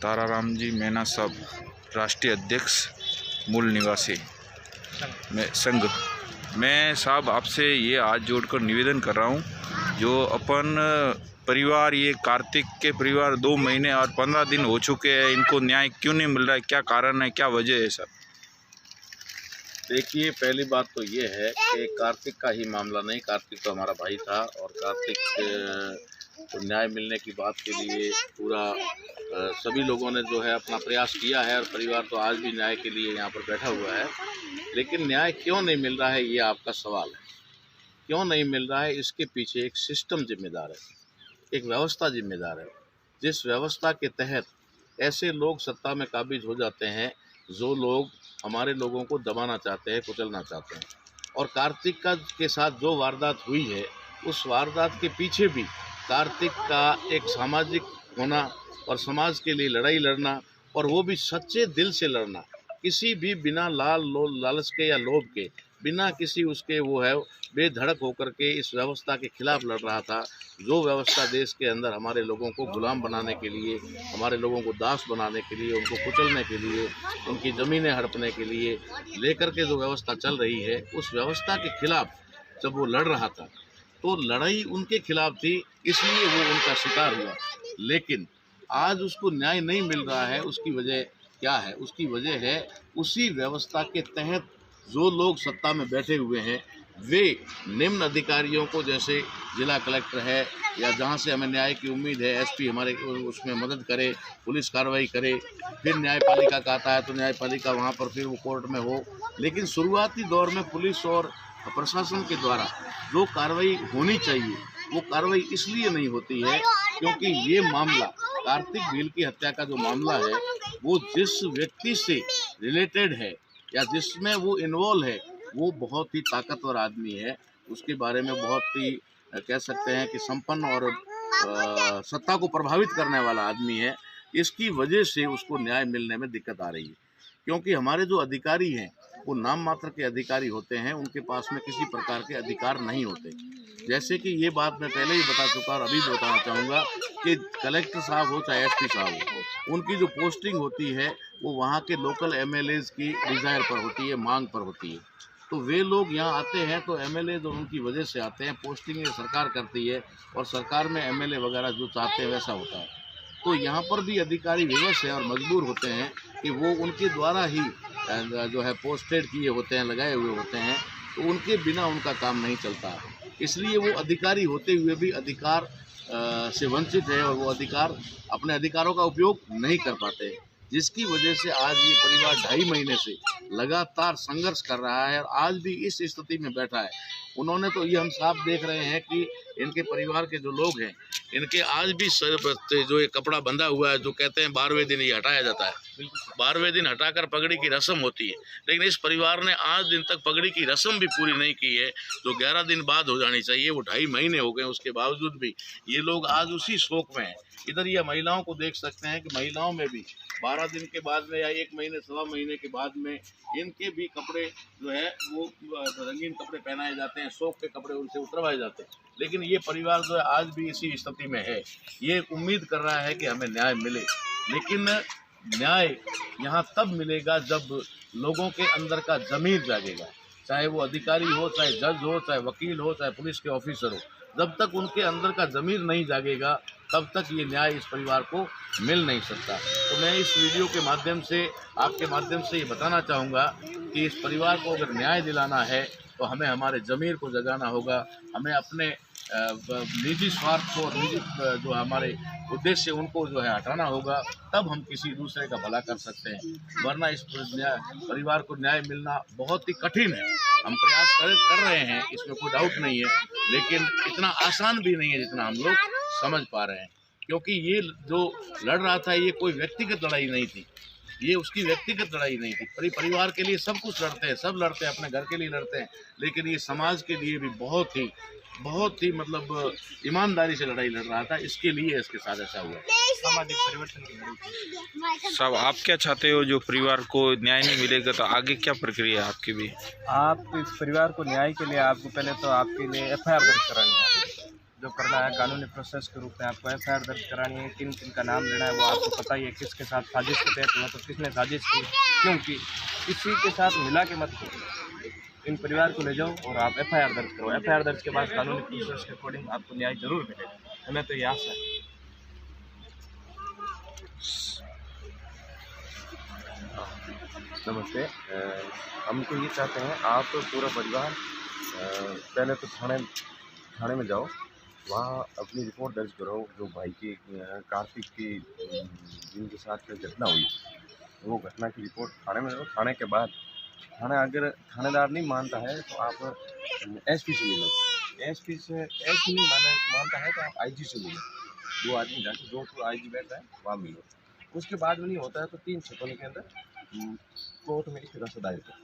ताराराम जी मैना साहब, राष्ट्रीय अध्यक्ष, मूल निवासी संघ। मैं साहब आपसे ये हाथ जोड़कर निवेदन कर रहा हूँ, जो अपन परिवार, ये कार्तिक के परिवार 2 महीने और 15 दिन हो चुके हैं, इनको न्याय क्यों नहीं मिल रहा है? क्या कारण है, क्या वजह है सर? देखिए, पहली बात तो ये है कि कार्तिक का ही मामला नहीं, कार्तिक तो हमारा भाई था और कार्तिक को न्याय मिलने की बात के लिए पूरा सभी लोगों ने जो है अपना प्रयास किया है और परिवार तो आज भी न्याय के लिए यहाँ पर बैठा हुआ है। लेकिन न्याय क्यों नहीं मिल रहा है, ये आपका सवाल है। क्यों नहीं मिल रहा है, इसके पीछे एक सिस्टम जिम्मेदार है, एक व्यवस्था जिम्मेदार है। जिस व्यवस्था के तहत ऐसे लोग सत्ता में काबिज हो जाते हैं जो लोग हमारे लोगों को दबाना चाहते हैं, कुचलना चाहते हैं। और कार्तिक के साथ जो वारदात हुई है, उस वारदात के पीछे भी कार्तिक का एक सामाजिक होना और समाज के लिए लड़ाई लड़ना, और वो भी सच्चे दिल से लड़ना, किसी भी बिना लालच के या लोभ के, बिना किसी उसके वो है बेधड़क होकर के इस व्यवस्था के खिलाफ लड़ रहा था। जो व्यवस्था देश के अंदर हमारे लोगों को गुलाम बनाने के लिए, हमारे लोगों को दास बनाने के लिए, उनको कुचलने के लिए, उनकी ज़मीनें हड़पने के लिए लेकर के जो व्यवस्था चल रही है, उस व्यवस्था के खिलाफ जब वो लड़ रहा था तो लड़ाई उनके खिलाफ थी, इसलिए वो उनका शिकार हुआ। लेकिन आज उसको न्याय नहीं मिल रहा है। उसकी वजह क्या है? उसकी वजह है उसी व्यवस्था के तहत जो लोग सत्ता में बैठे हुए हैं, वे निम्न अधिकारियों को, जैसे जिला कलेक्टर है या जहां से हमें न्याय की उम्मीद है, एसपी हमारे उसमें मदद करे, पुलिस कार्रवाई करे, फिर न्यायपालिका का आता है तो न्यायपालिका वहां पर फिर वो कोर्ट में हो। लेकिन शुरुआती दौर में पुलिस और प्रशासन के द्वारा जो कार्रवाई होनी चाहिए, वो कार्रवाई इसलिए नहीं होती है क्योंकि ये मामला, कार्तिक भील की हत्या का जो मामला है, वो जिस व्यक्ति से रिलेटेड है या जिसमें वो इन्वॉल्व है, वो बहुत ही ताकतवर आदमी है। उसके बारे में बहुत ही कह सकते हैं कि संपन्न और सत्ता को प्रभावित करने वाला आदमी है। इसकी वजह से उसको न्याय मिलने में दिक्कत आ रही है, क्योंकि हमारे जो अधिकारी हैं वो नाम मात्र के अधिकारी होते हैं, उनके पास में किसी प्रकार के अधिकार नहीं होते। जैसे कि ये बात मैं पहले ही बता चुका और अभी भी बताना चाहूँगा कि कलेक्टर साहब हो चाहे एसपी साहब हो, उनकी जो पोस्टिंग होती है वो वहाँ के लोकल एमएलएज की डिज़ायर पर होती है, मांग पर होती है। तो वे लोग यहाँ आते हैं तो एमएलए जो उनकी वजह से आते हैं, पोस्टिंग सरकार करती है और सरकार में एमएलए वगैरह जो चाहते हैं वैसा होता है। तो यहाँ पर भी अधिकारी विवश हैं और मजबूर होते हैं कि वो उनके द्वारा ही जो है पोस्टेड किए होते हैं, लगाए हुए होते हैं, तो उनके बिना उनका काम नहीं चलता। इसलिए वो अधिकारी होते हुए भी अधिकार से वंचित है और वो अधिकार, अपने अधिकारों का उपयोग नहीं कर पाते, जिसकी वजह से आज ये परिवार 2.5 महीने से लगातार संघर्ष कर रहा है और आज भी इस स्थिति में बैठा है। उन्होंने तो ये हम साफ देख रहे हैं कि इनके परिवार के जो लोग हैं, इनके आज भी सर पर जो ये कपड़ा बंधा हुआ है, जो कहते हैं 12वें दिन ये हटाया जाता है, 12वें दिन हटाकर पगड़ी की रस्म होती है। लेकिन इस परिवार ने आज दिन तक पगड़ी की रस्म भी पूरी नहीं की है, जो 11 दिन बाद हो जानी चाहिए। वो 2.5 महीने हो गए, उसके बावजूद भी ये लोग आज उसी शोक में हैं। इधर ये महिलाओं को देख सकते हैं कि महिलाओं में भी 12 दिन के बाद में या 1 महीने, 1.25 महीने के बाद में इनके भी कपड़े जो है वो रंगीन कपड़े पहनाए जाते हैं, शौक के कपड़े उनसे उतरवाए जाते हैं। लेकिन ये परिवार जो है आज भी इसी स्थिति में है। ये उम्मीद कर रहा है कि हमें न्याय मिले, लेकिन न्याय यहाँ तब मिलेगा जब लोगों के अंदर का ज़मीर जागेगा, चाहे वो अधिकारी हो, चाहे जज हो, चाहे वकील हो, चाहे पुलिस के ऑफिसर हो। जब तक उनके अंदर का ज़मीर नहीं जागेगा, तब तक ये न्याय इस परिवार को मिल नहीं सकता। तो मैं इस वीडियो के माध्यम से, आपके माध्यम से ये बताना चाहूँगा कि इस परिवार को अगर न्याय दिलाना है तो हमें हमारे ज़मीर को जगाना होगा, हमें अपने निजी स्वार्थ को, निजी जो हमारे उद्देश्य उनको जो है हटाना होगा, तब हम किसी दूसरे का भला कर सकते हैं। वरना इस परिवार को न्याय मिलना बहुत ही कठिन है। हम प्रयास कर रहे हैं, इसमें कोई डाउट नहीं है, लेकिन इतना आसान भी नहीं है जितना हम लोग समझ पा रहे हैं। क्योंकि ये जो लड़ रहा था, ये कोई व्यक्तिगत लड़ाई नहीं थी, ये उसकी व्यक्तिगत लड़ाई नहीं थी। परिवार के लिए सब कुछ लड़ते हैं, सब लड़ते हैं, अपने घर के लिए लड़ते हैं, लेकिन ये समाज के लिए भी बहुत ही मतलब ईमानदारी से लड़ाई लड़ रहा था। इसके लिए इसके साथ ऐसा हुआ। सामाजिक परिवर्तन की लड़ाई। साहब, आप क्या चाहते हो? जो परिवार को न्याय नहीं मिलेगा तो आगे क्या प्रक्रिया है आपकी भी? आप इस परिवार को न्याय के लिए आपको पहले तो आपके लिए FIR दर्ज करानी है। जो करना है कानूनी प्रोसेस के रूप में आपको FIR दर्ज करानी है। किन किन का नाम लेना है वो आपको पता ही है, किसके साथ साजिश के तहत हुआ, तो किसने साजिश की, क्योंकि किसी के साथ मिला के मत करो। इन परिवार को ले जाओ और आप FIR दर्ज करो। FIR दर्ज के बाद कानूनी प्रोसेस के अकॉर्डिंग आपको न्याय जरूर मिलेगा, हमें तो ये आशा है। नमस्ते। हम तो ये चाहते हैं आप पूरा परिवार पहले तो थाने में जाओ, वहाँ अपनी रिपोर्ट दर्ज करो। जो भाई की कार्तिक की जिनके साथ घटना हुई वो घटना की रिपोर्ट थाने में दो। थाने के बाद अगर थानेदार नहीं मानता है तो आप SP से मिलो। SP नहीं मानता है तो आप IG से मिलो। 2 आदमी जाके जो IG बैठा है वहाँ मिलो। उसके बाद भी नहीं होता है तो 3 छपन के अंदर कोर्ट में एक रसा दायर करो।